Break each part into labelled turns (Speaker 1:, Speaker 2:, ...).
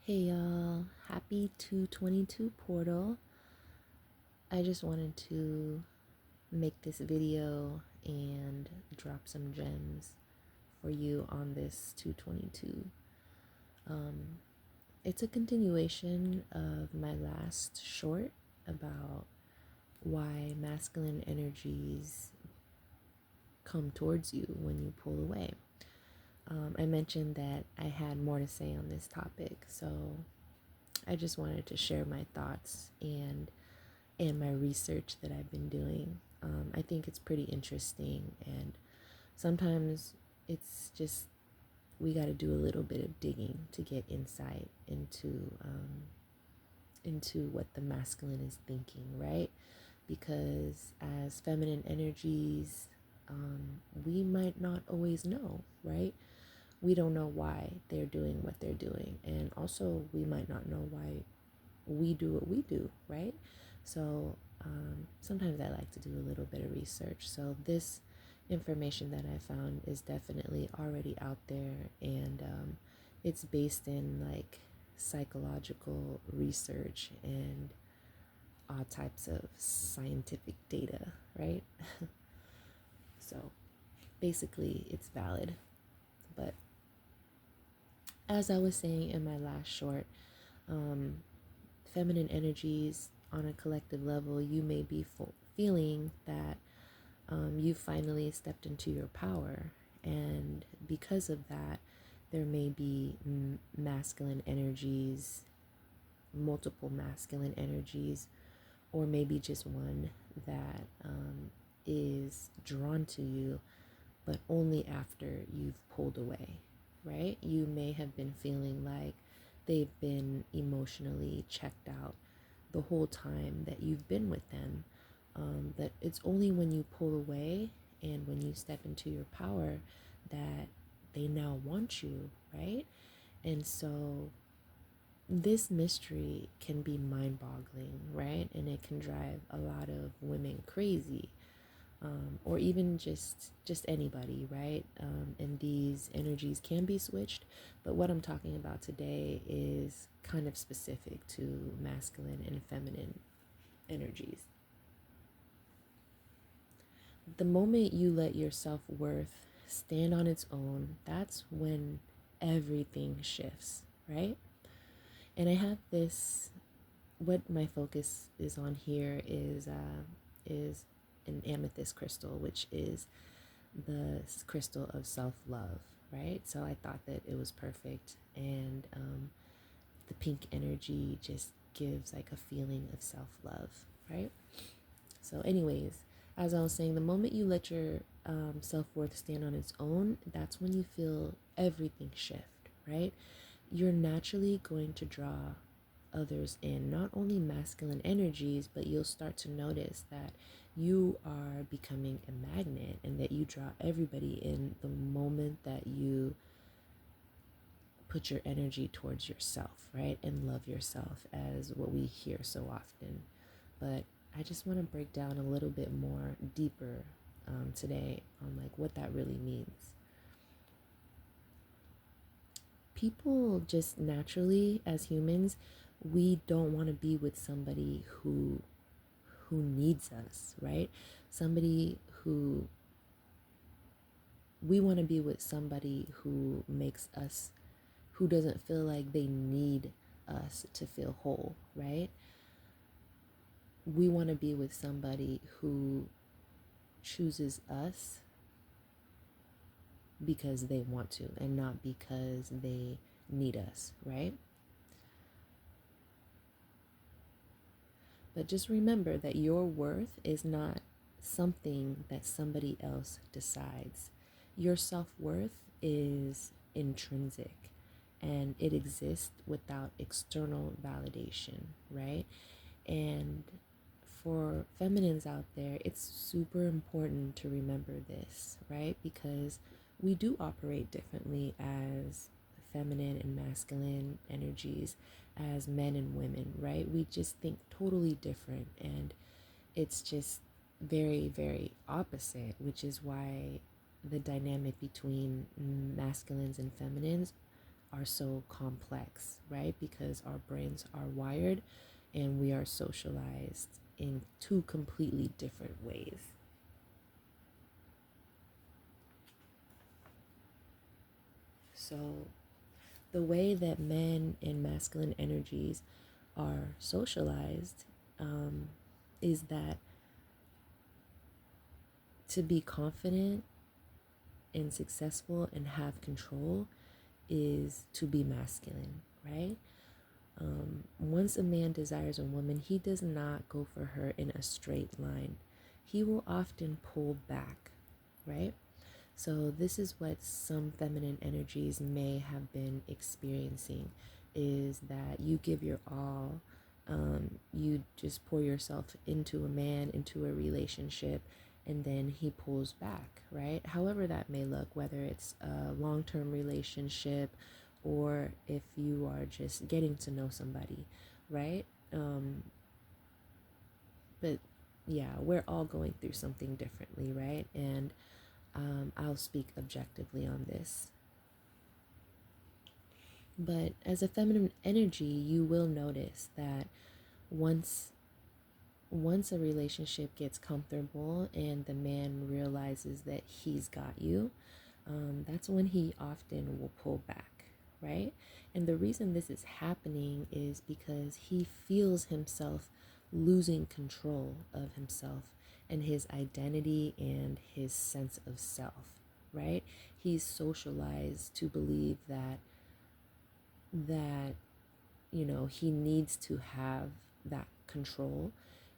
Speaker 1: Hey y'all, happy 222 portal. I just wanted to make this video and drop some gems for you on this 222. Um, it's a continuation of my last short about why masculine energies come towards you when you pull away. I mentioned that I had more to say on this topic, so I just wanted to share my thoughts and my research that I've been doing. I think it's pretty interesting, and sometimes it's just we got to do a little bit of digging to get insight into what the masculine is thinking, right? Because as feminine energies, we might not always know, right? We don't know why they're doing what they're doing, and also we might not know why we do what we do, right? So sometimes I like to do a little bit of research. So this information that I found is definitely already out there, and it's based in like psychological research and all types of scientific data, right? So basically, it's valid. But as I was saying in my last short, um, feminine energies on a collective level, you may be feeling that you finally stepped into your power. And because of that, there may be masculine energies, multiple masculine energies, or maybe just one that is drawn to you, but only after you've pulled away, right? You may have been feeling like they've been emotionally checked out the whole time that you've been with them. That it's only when you pull away and when you step into your power that they now want you, right? And so this mystery can be mind boggling, right? And it can drive a lot of women crazy, or even just anybody, right? And these energies can be switched, but what I'm talking about today is kind of specific to masculine and feminine energies. The moment you let your self-worth stand on its own, that's when everything shifts, right? And I have this, what my focus is on here is an amethyst crystal, which is the crystal of self-love, right? So I thought that it was perfect, and the pink energy just gives like a feeling of self-love, right? So anyways, as I was saying, the moment you let your self-worth stand on its own, that's when you feel everything shift, right? You're naturally going to draw others in, not only masculine energies, but you'll start to notice that you are becoming a magnet and that you draw everybody in the moment that you put your energy towards yourself, right? And love yourself, as what we hear so often. But I just want to break down a little bit more deeper today on like what that really means. People just naturally, as humans, we don't want to be with somebody who needs us, right? Somebody who we want to be with somebody who makes us, who doesn't feel like they need us to feel whole, right? We want to be with somebody who chooses us because they want to and not because they need us, right? But just remember that your worth is not something that somebody else decides. Your self worth is intrinsic and it exists without external validation, right? And for feminines out there, it's super important to remember this, right? Because we do operate differently as feminine and masculine energies, as men and women, right? We just think totally different, and it's just very, very opposite, which is why the dynamic between masculines and feminines are so complex, right? Because our brains are wired and we are socialized in two completely different ways. So, the way that men and masculine energies are socialized um, is that to be confident and successful and have control is to be masculine, right? Once a man desires a woman, he does not go for her in a straight line. He will often pull back, right? So this is what some feminine energies may have been experiencing is that you give your all. You just pour yourself into a man, into a relationship, and then he pulls back, right? However that may look, whether it's a long-term relationship or if you are just getting to know somebody, right? But yeah, we're all going through something differently, right? And I'll speak objectively on this. But as a feminine energy, you will notice that once once a relationship gets comfortable and the man realizes that he's got you, that's when he often will pull back, right? And the reason this is happening is because he feels himself losing control of himself and his identity and his sense of self, right? He's socialized to believe that he needs to have that control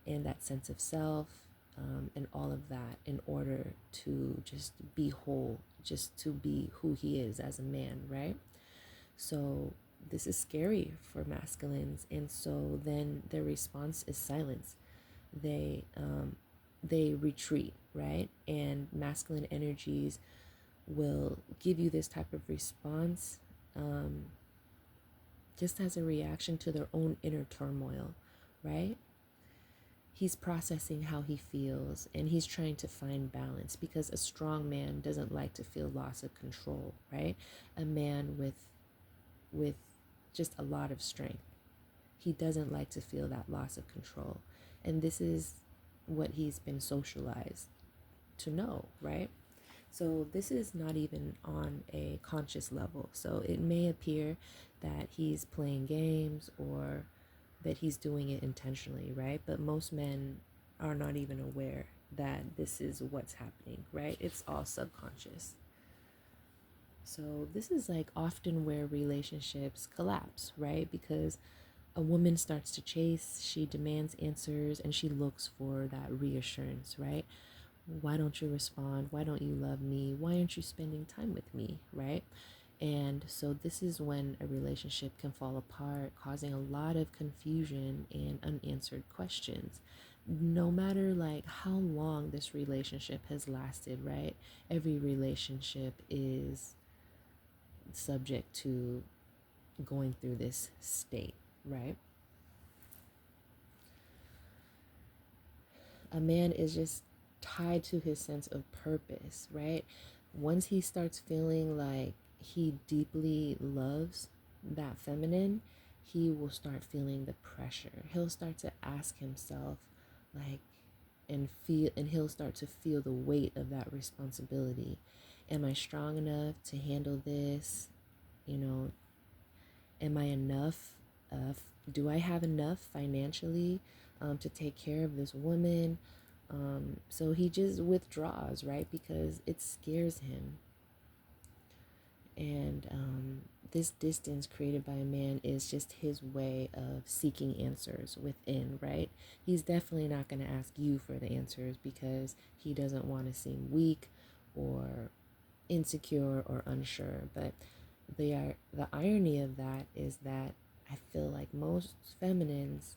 Speaker 1: and that sense of self, and all of that in order to just be whole, just to be who he is as a man, right? So this is scary for masculines, and so then their response is silence. They retreat, right? And masculine energies will give you this type of response, um, just as a reaction to their own inner turmoil, right? He's processing how he feels and he's trying to find balance because a strong man doesn't like to feel loss of control, right? A man with just a lot of strength, he doesn't like to feel that loss of control. And this is what he's been socialized to know, right? So this is not even on a conscious level. So it may appear that he's playing games or that he's doing it intentionally, right? But most men are not even aware that this is what's happening, right? It's all subconscious. So this is like often where relationships collapse, right? Because a woman starts to chase, she demands answers, and she looks for that reassurance, right? Why don't you respond? Why don't you love me? Why aren't you spending time with me? Right? And so this is when a relationship can fall apart, causing a lot of confusion and unanswered questions. No matter like how long this relationship has lasted, right? Every relationship is subject to going through this state, right? A man is just tied to his sense of purpose, right? Once he starts feeling like he deeply loves that feminine, he will start feeling the pressure. He'll start to ask himself, like, and he'll start to feel the weight of that responsibility. Am I strong enough to handle this? You know, am I enough? Do I have enough financially to take care of this woman? So he just withdraws, right? Because it scares him. And this distance created by a man is just his way of seeking answers within, right? He's definitely not going to ask you for the answers because he doesn't want to seem weak or insecure or unsure. But the irony of that is that I feel like most feminines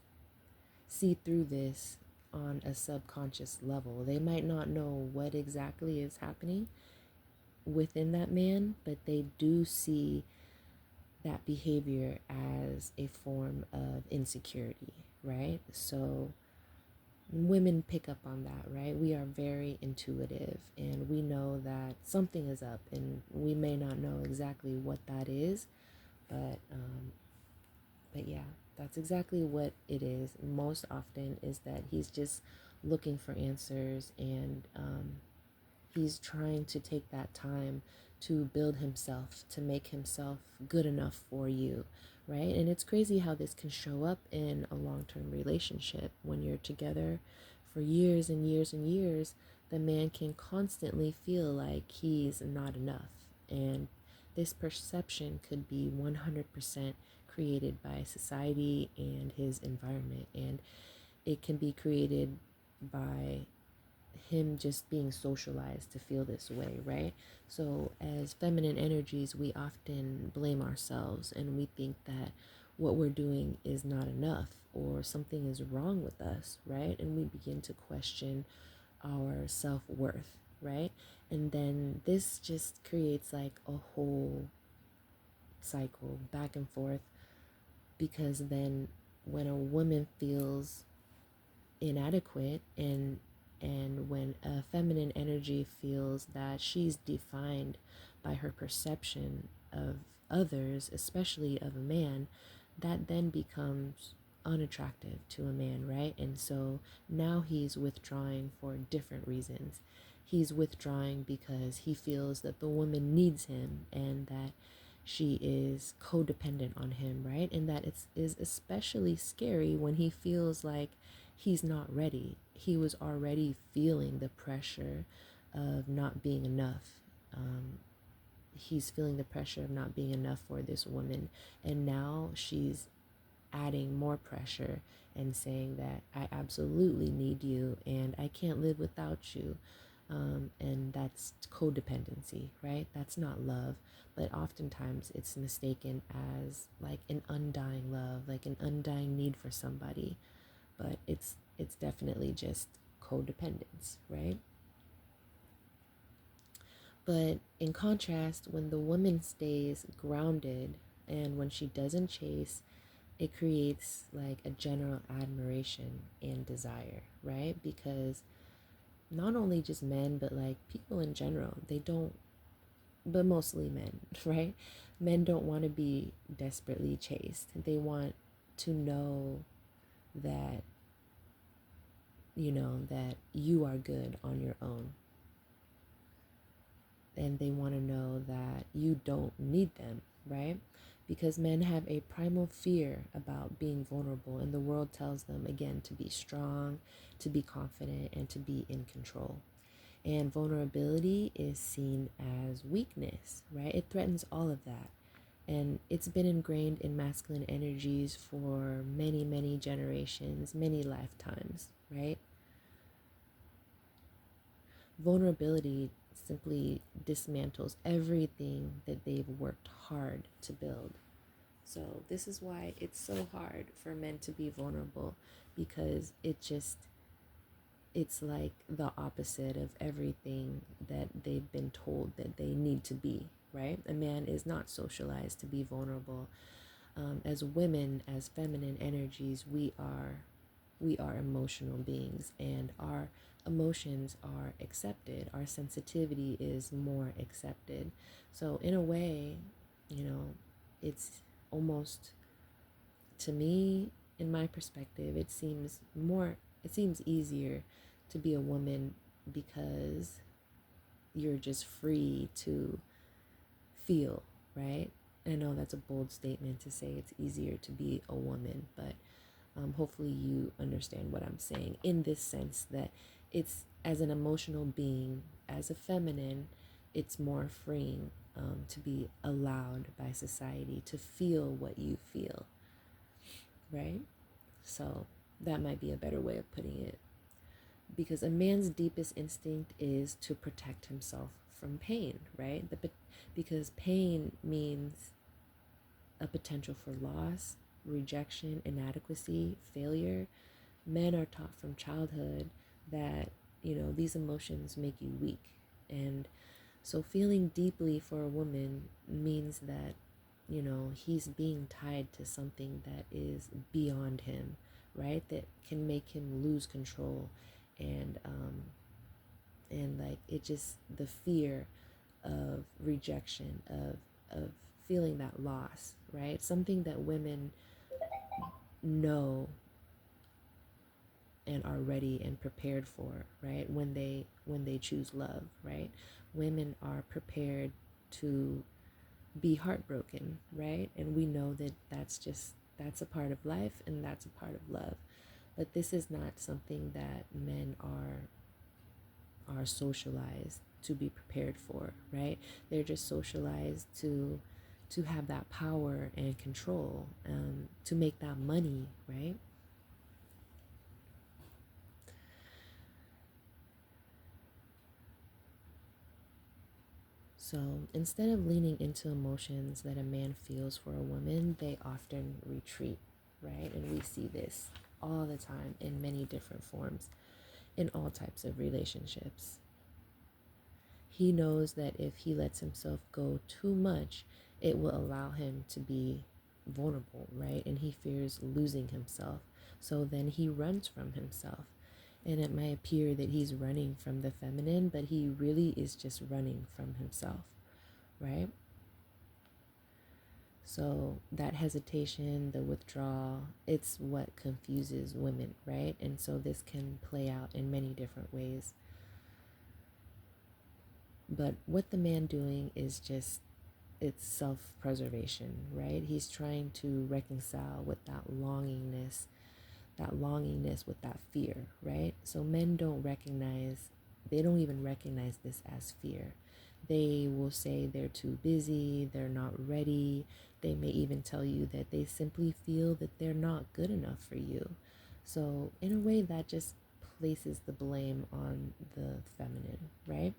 Speaker 1: see through this on a subconscious level. They might not know what exactly is happening within that man, but they do see that behavior as a form of insecurity, right? So women pick up on that, right? We are very intuitive and we know that something is up and we may not know exactly what that is, But yeah, that's exactly what it is. Most often is that he's just looking for answers, and he's trying to take that time to build himself, to make himself good enough for you, right? And it's crazy how this can show up in a long-term relationship when you're together for years and years and years. The man can constantly feel like he's not enough, and this perception could be 100% created by society and his environment, and it can be created by him just being socialized to feel this way, right? So, as feminine energies, we often blame ourselves, and we think that what we're doing is not enough or something is wrong with us, right? And we begin to question our self worth, right? And then this just creates like a whole cycle back and forth, because then when a woman feels inadequate, and when a feminine energy feels that she's defined by her perception of others, especially of a man, that then becomes unattractive to a man, right? And so now he's withdrawing for different reasons. He's withdrawing because he feels that the woman needs him, and that she is codependent on him, right? And that it is especially scary when he feels like he's not ready. He was already feeling the pressure of not being enough. Um, he's feeling the pressure of not being enough for this woman. And now she's adding more pressure and saying that I absolutely need you and I can't live without you. And that's codependency, right? That's not love, but oftentimes it's mistaken as like an undying love, like an undying need for somebody, but it's definitely just codependence, right? But in contrast, when the woman stays grounded and when she doesn't chase, it creates like a general admiration and desire, right? Because not only just men, but like people in general, they don't, but mostly men, right? Men don't want to be desperately chased. They want to know that, that you are good on your own, and they want to know that you don't need them, right? Because men have a primal fear about being vulnerable, and the world tells them again to be strong, to be confident, and to be in control. And vulnerability is seen as weakness, right? It threatens all of that. And it's been ingrained in masculine energies for many, many generations, many lifetimes, right? Vulnerability simply dismantles everything that they've worked hard to build. So this is why it's so hard for men to be vulnerable, because it's like the opposite of everything that they've been told that they need to be, right? A man is not socialized to be vulnerable. As women, as feminine energies, we are emotional beings, and our emotions are accepted. Our sensitivity is more accepted. So in a way, it's almost, to me, in my perspective, it seems easier to be a woman, because you're just free to feel, right? I know that's a bold statement to say it's easier to be a woman, but hopefully you understand what I'm saying, in this sense that it's, as an emotional being, as a feminine, it's more freeing, to be allowed by society to feel what you feel, right? So that might be a better way of putting it. Because a man's deepest instinct is to protect himself from pain, right? Because pain means a potential for loss, rejection, inadequacy, failure. Men are taught from childhood that, these emotions make you weak. And so feeling deeply for a woman means that, he's being tied to something that is beyond him, right? That can make him lose control. And like, it just, the fear of rejection, of feeling that loss, right? Something that women know and are ready and prepared for, right? When they choose love, right? Women are prepared to be heartbroken, right? And we know that that's a part of life and that's a part of love. But this is not something that men are socialized to be prepared for, right? They're just socialized to have that power and control, to make that money, right? So instead of leaning into emotions that a man feels for a woman, they often retreat, right? And we see this all the time in many different forms in all types of relationships. He knows that if he lets himself go too much, it will allow him to be vulnerable, right? And he fears losing himself. So then he runs from himself. And it might appear that he's running from the feminine, but he really is just running from himself, right? So that hesitation, the withdrawal, it's what confuses women, right? And so this can play out in many different ways. But what the man doing is just it's self-preservation, right? He's trying to reconcile with that longingness with that fear, right? So men they don't even recognize this as fear. They will say they're too busy, they're not ready. They may even tell you that they simply feel that they're not good enough for you. So, in a way, that just places the blame on the feminine, right?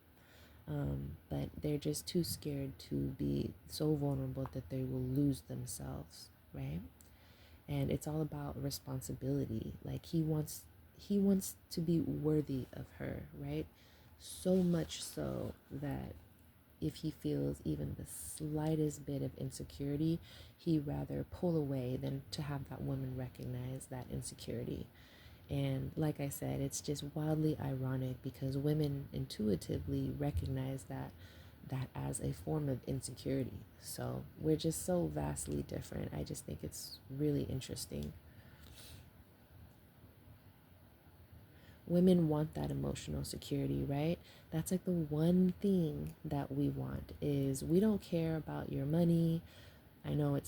Speaker 1: But they're just too scared to be so vulnerable that they will lose themselves, right? And it's all about responsibility. Like he wants to be worthy of her, right? So much so that if he feels even the slightest bit of insecurity, he'd rather pull away than to have that woman recognize that insecurity. And like I said, it's just wildly ironic because women intuitively recognize that as a form of insecurity. So we're just so vastly different. I just think it's really interesting. Women want that emotional security, right? That's like the one thing that we want is we don't care about your money. I know it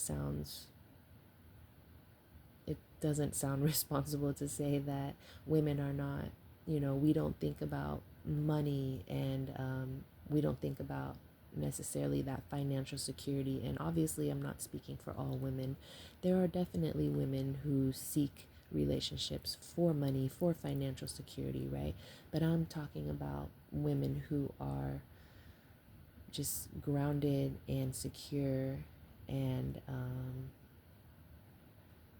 Speaker 1: doesn't sound responsible to say that women are not, we don't think about money and we don't think about necessarily that financial security. And obviously, I'm not speaking for all women. There are definitely women who seek relationships for money, for financial security, right? But I'm talking about women who are just grounded and secure and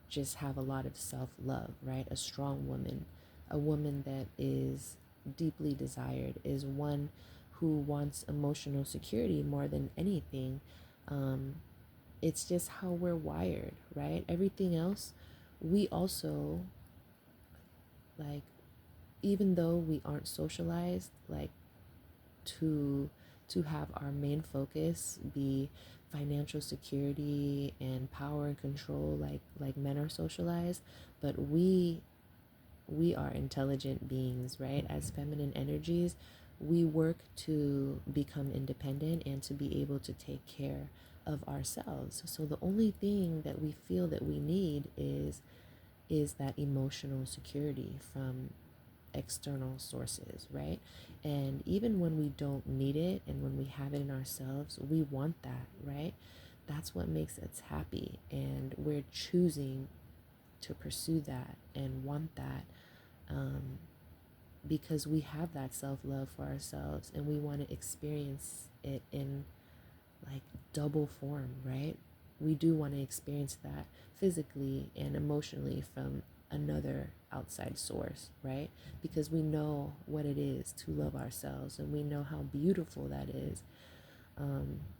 Speaker 1: just have a lot of self love, right? A strong woman, a woman that is deeply desired, is one who wants emotional security more than anything. Um, it's just how we're wired, right? Everything else, we also, like, even though we aren't socialized, like, to have our main focus be financial security and power and control like men are socialized, but we are intelligent beings, right? As feminine energies, we work to become independent and to be able to take care of ourselves. So the only thing that we feel that we need is that emotional security from external sources, right? And even when we don't need it and when we have it in ourselves, we want that, right? That's what makes us happy. And we're choosing to pursue that and want that, um, because we have that self love for ourselves and we want to experience it in like double form, right? We do want to experience that physically and emotionally from another outside source, right? Because we know what it is to love ourselves and we know how beautiful that is.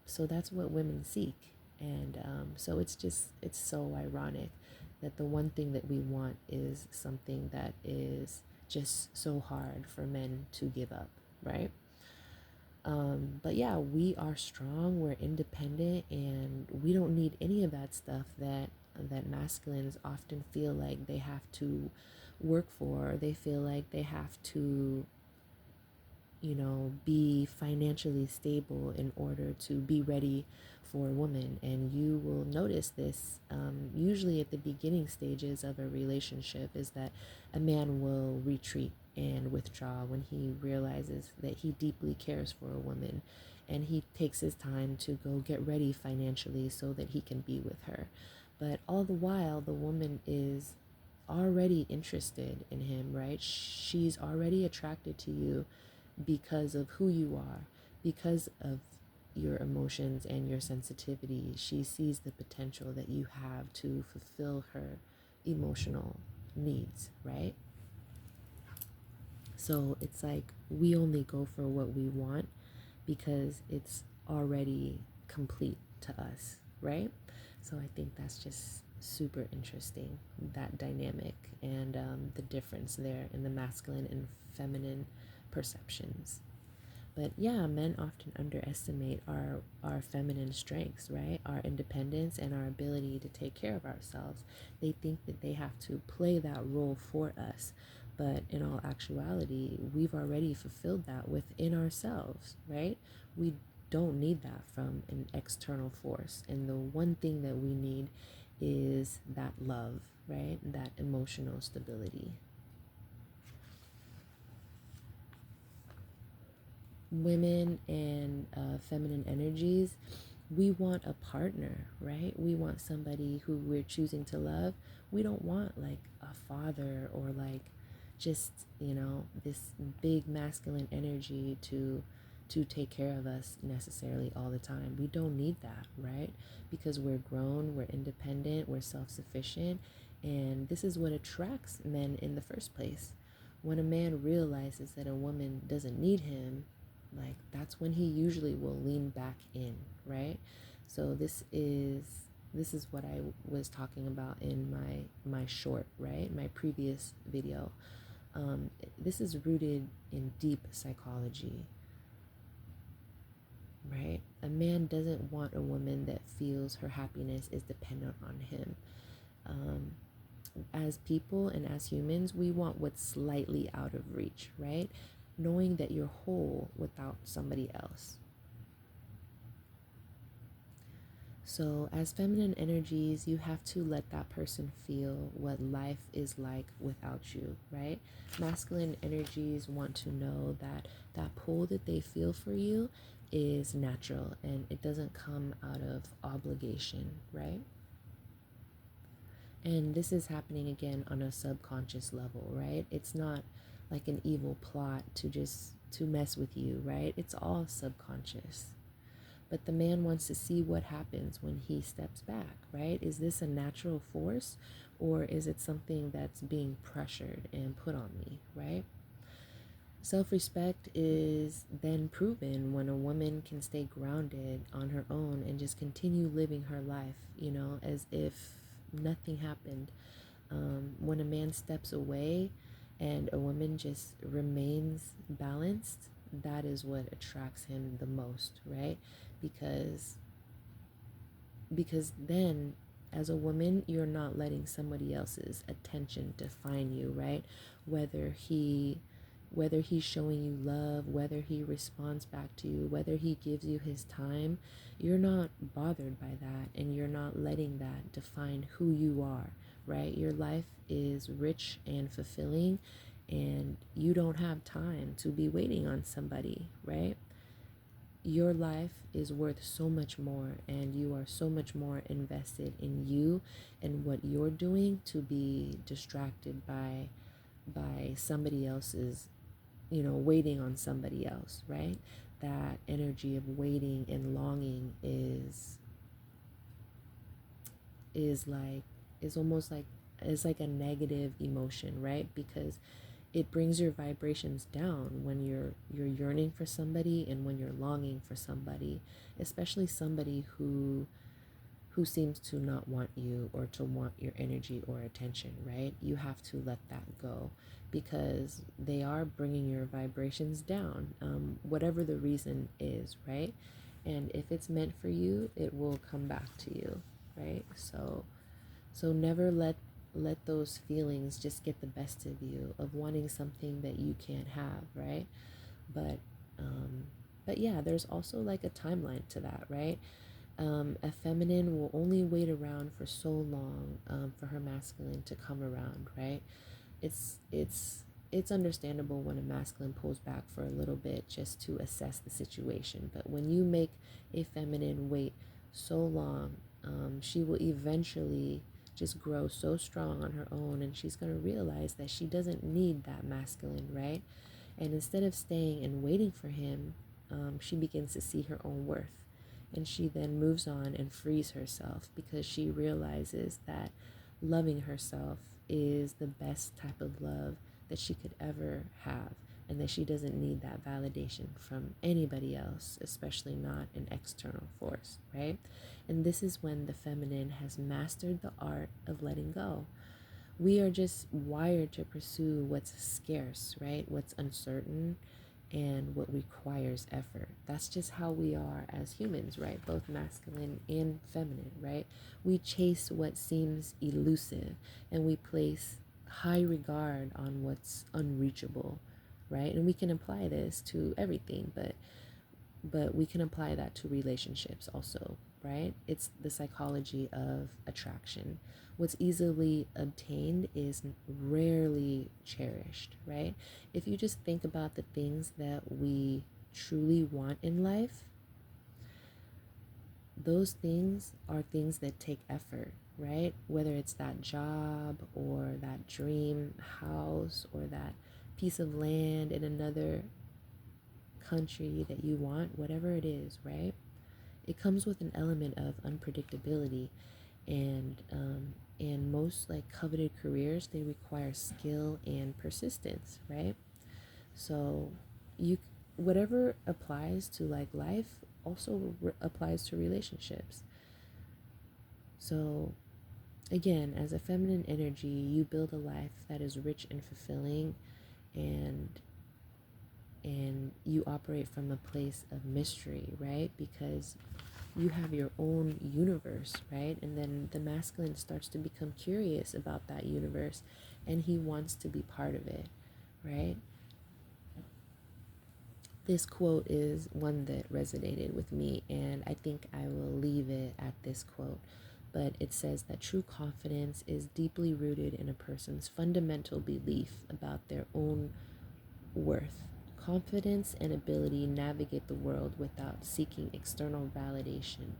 Speaker 1: So that's what women seek. And so it's so ironic that the one thing that we want is something that is just so hard for men to give up, right? But yeah, we are strong, we're independent, and we don't need any of that stuff that masculines often feel like they have to work for. They feel like they have to, be financially stable in order to be ready for a woman. And you will notice this usually at the beginning stages of a relationship, is that a man will retreat and withdraw when he realizes that he deeply cares for a woman, and he takes his time to go get ready financially so that he can be with her. But all the while, the woman is already interested in him, right? She's already attracted to you because of who you are, because of your emotions and your sensitivity. She sees the potential that you have to fulfill her emotional needs, right? So it's like we only go for what we want because it's already complete to us, right? So I think that's just super interesting, that dynamic, and the difference there in the masculine and feminine perceptions. But yeah, men often underestimate our feminine strengths, right? Our independence and our ability to take care of ourselves. They think that they have to play that role for us. But in all actuality, we've already fulfilled that within ourselves, right? We don't need that from an external force. And the one thing that we need is that love, right? That emotional stability. Women and feminine energies, we want a partner, right? We want somebody who we're choosing to love. We don't want like a father or like just, this big masculine energy to take care of us necessarily all the time. We don't need that, right? Because we're grown, we're independent, we're self-sufficient, and this is what attracts men in the first place. When a man realizes that a woman doesn't need him, like that's when he usually will lean back in, right? So this is what I was talking about in my short, right? My previous video. This is rooted in deep psychology, right? A man doesn't want a woman that feels her happiness is dependent on him. Um, as people and as humans, we want what's slightly out of reach, right? Knowing that you're whole without somebody else. So, as feminine energies, you have to let that person feel what life is like without you, right? Masculine energies want to know that that pull that they feel for you is natural and it doesn't come out of obligation, right? And this is happening again on a subconscious level, right? It's not like an evil plot to mess with you, right? It's all subconscious. But the man wants to see what happens when he steps back, right? Is this a natural force or is it something that's being pressured and put on me, right? Self respect is then proven when a woman can stay grounded on her own and just continue living her life, as if nothing happened. When a man steps away and a woman just remains balanced, that is what attracts him the most, right? Because then as a woman, you're not letting somebody else's attention define you, right? whether he whether he's showing you love, whether he responds back to you, whether he gives you his time, you're not bothered by that and you're not letting that define who you are, right? Your life is rich and fulfilling and you don't have time to be waiting on somebody, right? Your life is worth so much more and you are so much more invested in you and what you're doing to be distracted by somebody else's, waiting on somebody else, right? That energy of waiting and longing is is almost like is like a negative emotion, right? Because it brings your vibrations down when you're yearning for somebody and when you're longing for somebody, especially somebody who who seems to not want you or to want your energy or attention, right? You have to let that go because they are bringing your vibrations down, whatever the reason is, right? And if it's meant for you, it will come back to you, right? So never let those feelings just get the best of you of wanting something that you can't have, right? But um, but yeah, there's also like a timeline to that, right? A feminine will only wait around for so long for her masculine to come around, right? It's understandable when a masculine pulls back for a little bit just to assess the situation. But when you make a feminine wait so long, she will eventually just grow so strong on her own, and she's going to realize that she doesn't need that masculine, right? And instead of staying and waiting for him, she begins to see her own worth. And she then moves on and frees herself because she realizes that loving herself is the best type of love that she could ever have, and that she doesn't need that validation from anybody else, especially not an external force, right? And this is when the feminine has mastered the art of letting go. We are just wired to pursue what's scarce, right? What's uncertain and what requires effort. That's just how we are as humans, right? Both masculine and feminine, right? We chase what seems elusive and we place high regard on what's unreachable, right? And we can apply this to everything, but we can apply that to relationships also, right? It's the psychology of attraction. What's easily obtained is rarely cherished, right? If you just think about the things that we truly want in life, those things are things that take effort, right? Whether it's that job or that dream house or that piece of land in another country that you want, whatever it is, right? It comes with an element of unpredictability, and most like coveted careers, they require skill and persistence, right? So you whatever applies to like life also applies to relationships. So again, as a feminine energy, you build a life that is rich and fulfilling, and you operate from a place of mystery, right? Because you have your own universe, right? And then the masculine starts to become curious about that universe and he wants to be part of it, right? This quote is one that resonated with me, and I think I will leave it at this quote. But it says that true confidence is deeply rooted in a person's fundamental belief about their own worth. Confidence and ability navigate the world without seeking external validation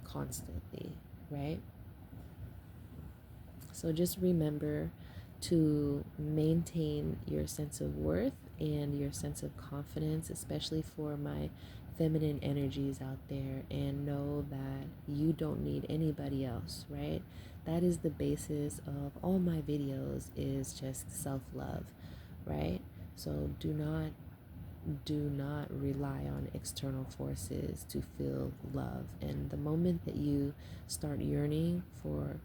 Speaker 1: constantly, right? So just remember to maintain your sense of worth and your sense of confidence, especially for my feminine energies out there, and know that you don't need anybody else, right? That is the basis of all my videos, is just self-love, right? So do not rely on external forces to feel love. And the moment that you start yearning for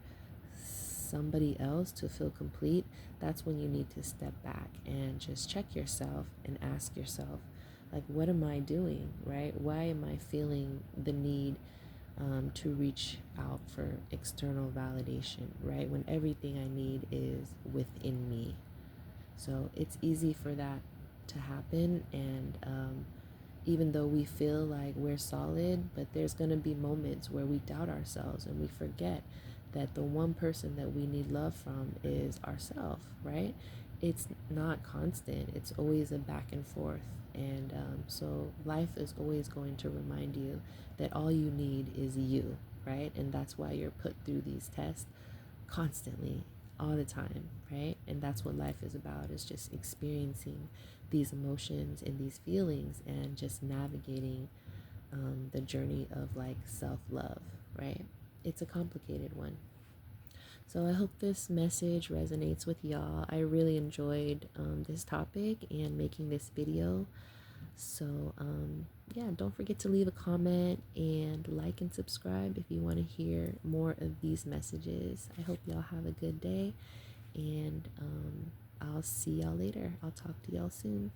Speaker 1: somebody else to feel complete, that's when you need to step back and just check yourself and ask yourself, like, what am I doing, right? Why am I feeling the need to reach out for external validation, right? When everything I need is within me. So it's easy for that to happen. And even though we feel like we're solid, but there's going to be moments where we doubt ourselves and we forget that the one person that we need love from is ourselves, right? It's not constant, it's always a back and forth. And so life is always going to remind you that all you need is you, right? And that's why you're put through these tests constantly, all the time, right? And that's what life is about, is just experiencing these emotions and these feelings and just navigating the journey of like self-love, right? It's a complicated one. So I hope this message resonates with y'all. I really enjoyed this topic and making this video. So, yeah, don't forget to leave a comment and like and subscribe if you want to hear more of these messages. I hope y'all have a good day, and I'll see y'all later. I'll talk to y'all soon.